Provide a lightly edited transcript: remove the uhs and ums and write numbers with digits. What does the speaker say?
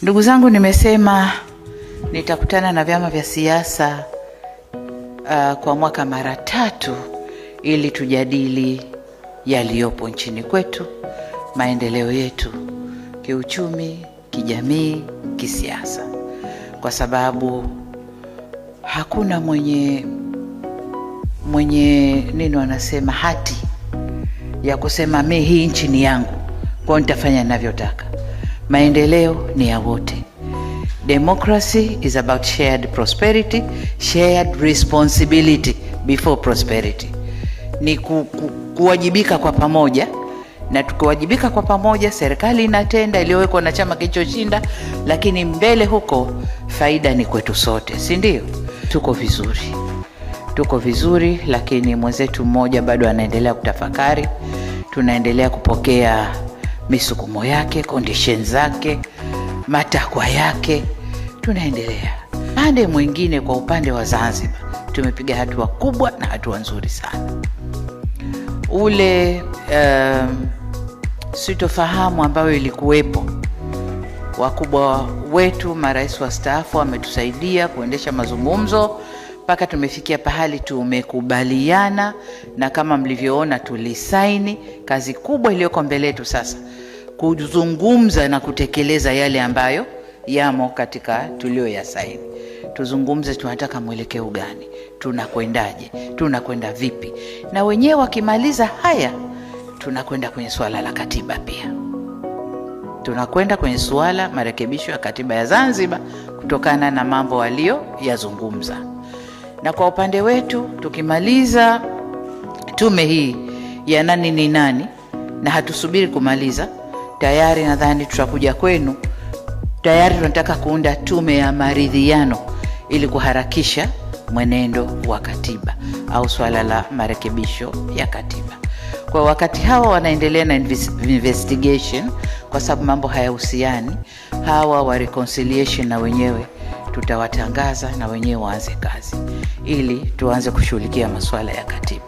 Ndugu zangu, nimesema nitakutana na vyama vya siasa kwa mwaka mara 3 ili tujadili yaliyopo nchini kwetu, maendeleo yetu kiuchumi, kijamii, kisiasa, kwa sababu hakuna mwenye nini wanasema hati ya kusema mimi hii nchi ni yangu, kwa nitafanya ninavyotaka. Maendeleo ni ya wote. Democracy is about shared prosperity, shared responsibility before prosperity. Ni kuwajibika kwa pamoja, na tukiwajibika kwa pamoja serikali inatenda iliyowekwa na chama kilichoshinda, lakini mbele huko faida ni kwetu sote, si ndio? Tuko vizuri, lakini mwenzetu mmoja bado anaendelea kutafakari. Tunaendelea kupokea misukumo yake, conditions zake, matakwa yake, tunaendelea. Pande mwingine, kwa upande wa Zanzibar, tumepiga hatua kubwa na hatua nzuri sana. Ule sitofahamu ambayo ilikuwepo, wakubwa wetu, marais wastaafu wametusaidia kuendesha mazungumzo mpaka tumefikia pahali tumekubaliana, na kama mlivyoona tulisaini. Kazi kubwa iliyoko mbele yetu sasa kuzungumza na kutekeleza yale ambayo yamo katika tulioyasaini. Tuzungumze, tunataka mwelekeo gani, tunakwendaje, tunakwenda vipi, na wenyewe wakimaliza haya tunakwenda kwenye swala la katiba. Pia tunakwenda kwenye swala marekebisho ya katiba ya Zanzibar kutokana na mambo walioyazungumza. Na kwa upande wetu tukimaliza tume hii ya nani ni nani, na hatusubiri kumaliza, tayari nadhani tutakuja kwenu. Tayari tunataka kuunda tume ya maridhiano ili kuharakisha mwenendo wa katiba au swala la marekebisho ya katiba. Kwa wakati hawa wanaendelea na investigation, kwa sababu mambo hayahusiani, hawa wa reconciliation na wenyewe tutawatangaza na wenyewe waanze kazi ili tuanze kushughulikia masuala ya katiba.